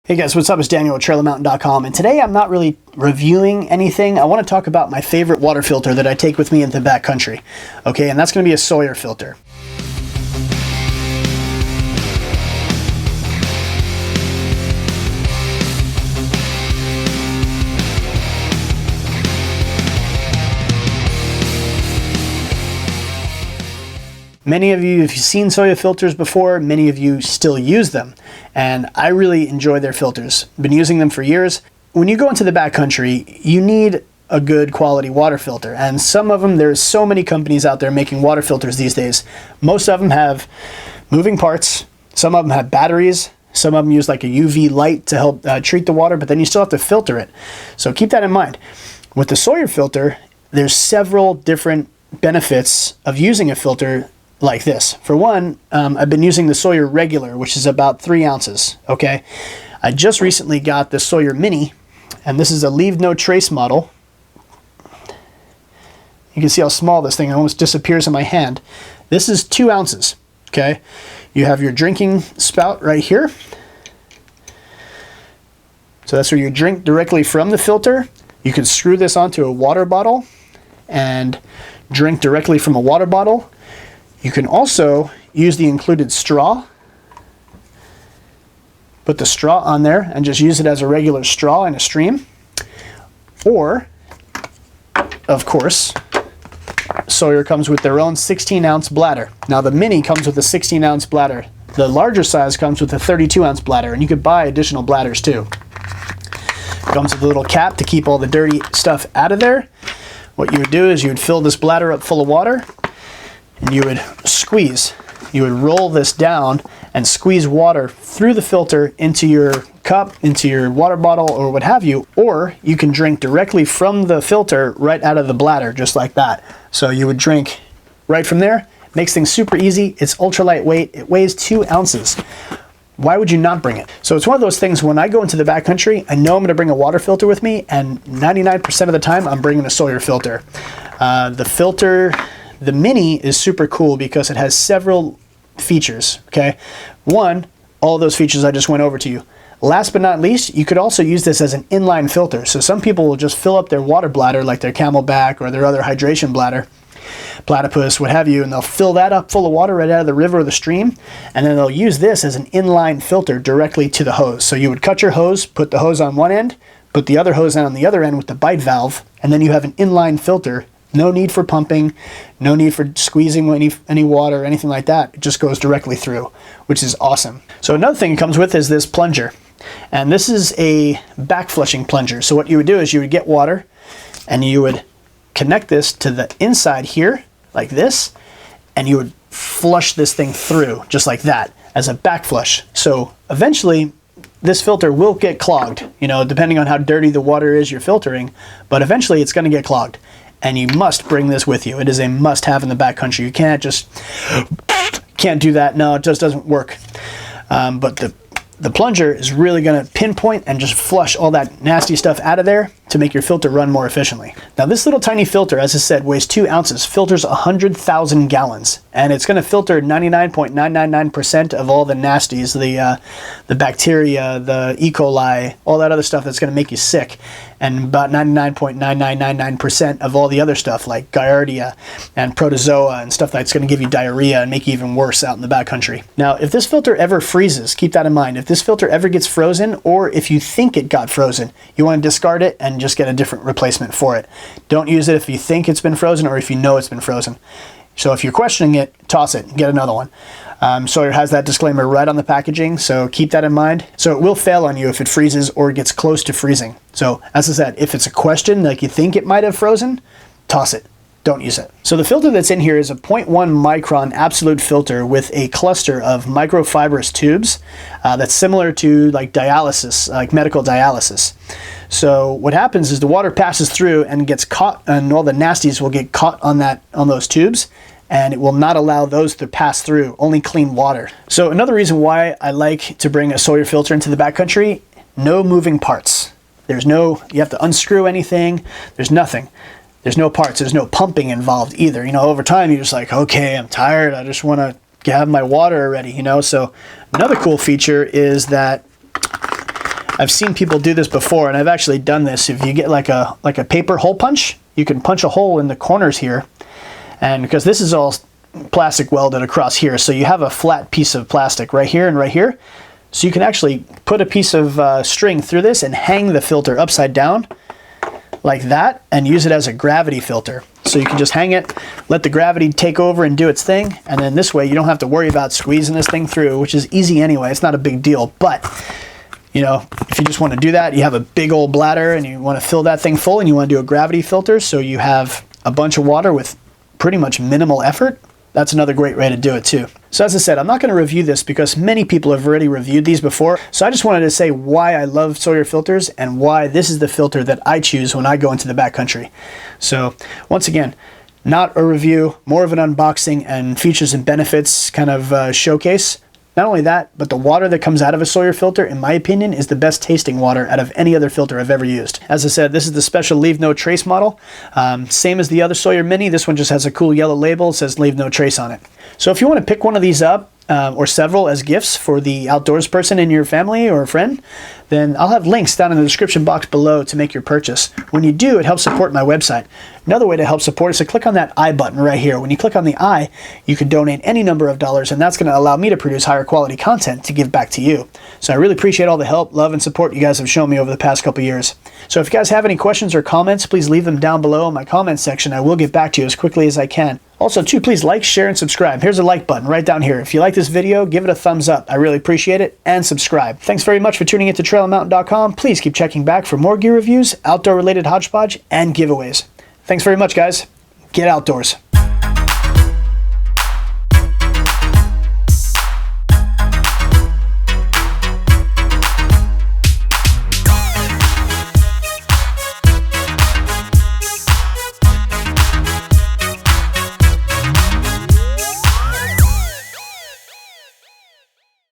Hey guys, what's up? It's Daniel at TrailerMountain.com, and today I'm not really reviewing anything. I want to talk about my favorite water filter that I take with me into the backcountry. Okay, and that's going to be a Sawyer filter. Many of you, if you've seen Sawyer filters before, many of you still use them. And I really enjoy their filters. Been using them for years. When you go into the backcountry, you need a good quality water filter. And some of them, there's so many companies out there making water filters these days. Most of them have moving parts. Some of them have batteries. Some of them use like a UV light to help treat the water, but then you still have to filter it. So keep that in mind. With the Sawyer filter, there's several different benefits of using a filter like this. For one, I've been using the Sawyer regular, which is about 3 ounces. Okay, I just recently got the Sawyer mini, and this is a leave no trace model. You can see how small this thing almost disappears in my hand. This is 2 ounces. Okay, you have your drinking spout right here, so that's where you drink directly from the filter. You can screw this onto a water bottle and drink directly from a water bottle. You can also use the included straw. Put the straw on there and just use it as a regular straw in a stream. Or, of course, Sawyer comes with their own 16-ounce bladder. Now the mini comes with a 16-ounce bladder. The larger size comes with a 32-ounce bladder, and you could buy additional bladders too. Comes with a little cap to keep all the dirty stuff out of there. What you would do is you would fill this bladder up full of water, and you would squeeze. You would roll this down and squeeze water through the filter into your cup, into your water bottle, or what have you. Or you can drink directly from the filter right out of the bladder, just like that. So you would drink right from there. Makes things super easy. It's ultra lightweight. It weighs 2 ounces. Why would you not bring it? So it's one of those things, when I go into the backcountry, I know I'm going to bring a water filter with me, and 99% of the time I'm bringing a Sawyer filter. The mini is super cool because it has several features, okay? One, all those features I just went over to you. Last but not least, you could also use this as an inline filter. So some people will just fill up their water bladder, like their Camelback or their other hydration bladder, Platypus, what have you, and they'll fill that up full of water right out of the river or the stream, and then they'll use this as an inline filter directly to the hose. So you would cut your hose, put the hose on one end, put the other hose on the other end with the bite valve, and then you have an inline filter. No need for pumping, no need for squeezing any water or anything like that. It just goes directly through, which is awesome. So another thing it comes with is this plunger. And this is a back flushing plunger. So what you would do is you would get water and you would connect this to the inside here, like this, and you would flush this thing through, just like that, as a back flush. So eventually, this filter will get clogged, you know, depending on how dirty the water is you're filtering, but eventually it's going to get clogged. And you must bring this with you. It is a must-have in the backcountry. You can't do that. No, it just doesn't work. But the plunger is really going to pinpoint and just flush all that nasty stuff out of there to make your filter run more efficiently. Now this little tiny filter, as I said, weighs 2 ounces, filters 100,000 gallons, and it's going to filter 99.999% of all the nasties, the bacteria, the E. coli, all that other stuff that's going to make you sick, and about 99.9999% of all the other stuff like Giardia and protozoa and stuff that's going to give you diarrhea and make you even worse out in the backcountry. Now, if this filter ever freezes, keep that in mind. If this filter ever gets frozen, or if you think it got frozen, you want to discard it and just get a different replacement for it. Don't use it if you think it's been frozen or if you know it's been frozen. So if you're questioning it, toss it and get another one. Sawyer has that disclaimer right on the packaging, so keep that in mind. So it will fail on you if it freezes or gets close to freezing. So as I said, if it's a question, like you think it might have frozen, toss it. Don't use it. So the filter that's in here is a 0.1 micron absolute filter with a cluster of microfibrous tubes that's similar to like dialysis, like medical dialysis. So what happens is the water passes through and gets caught, and all the nasties will get caught on those tubes, and it will not allow those to pass through, only clean water. So another reason why I like to bring a Sawyer filter into the backcountry, no moving parts. You have to unscrew anything, there's nothing. There's no parts, there's no pumping involved either. You know, over time you're just like, okay, I'm tired, I just want to have my water already, you know. So another cool feature is that I've seen people do this before, and I've actually done this. If you get like a paper hole punch, you can punch a hole in the corners here, and because this is all plastic welded across here, so you have a flat piece of plastic right here and right here. So you can actually put a piece of string through this and hang the filter upside down like that and use it as a gravity filter. So you can just hang it, let the gravity take over and do its thing, and then this way you don't have to worry about squeezing this thing through, which is easy anyway. It's not a big deal. But you know, if you just want to do that, you have a big old bladder and you want to fill that thing full and you want to do a gravity filter so you have a bunch of water with pretty much minimal effort, that's another great way to do it too. So as I said, I'm not going to review this because many people have already reviewed these before. So I just wanted to say why I love Sawyer filters and why this is the filter that I choose when I go into the backcountry. So once again, not a review, more of an unboxing and features and benefits kind of showcase. Not only that, but the water that comes out of a Sawyer filter, in my opinion, is the best tasting water out of any other filter I've ever used. As I said, this is the special Leave No Trace model. Same as the other Sawyer Mini, this one just has a cool yellow label. It says Leave No Trace on it. So if you want to pick one of these up, or several as gifts for the outdoors person in your family or a friend, then I'll have links down in the description box below to make your purchase. When you do, it helps support my website. Another way to help support is to click on that I button right here. When you click on the I, you can donate any number of dollars, and that's going to allow me to produce higher quality content to give back to you. So I really appreciate all the help, love, and support you guys have shown me over the past couple years. So if you guys have any questions or comments, please leave them down below in my comments section. I will get back to you as quickly as I can. Also, too, please like, share, and subscribe. Here's a like button right down here. If you like this video, give it a thumbs up. I really appreciate it. And subscribe. Thanks very much for tuning into TrailAndMountain.com. Please keep checking back for more gear reviews, outdoor-related hodgepodge, and giveaways. Thanks very much, guys. Get outdoors.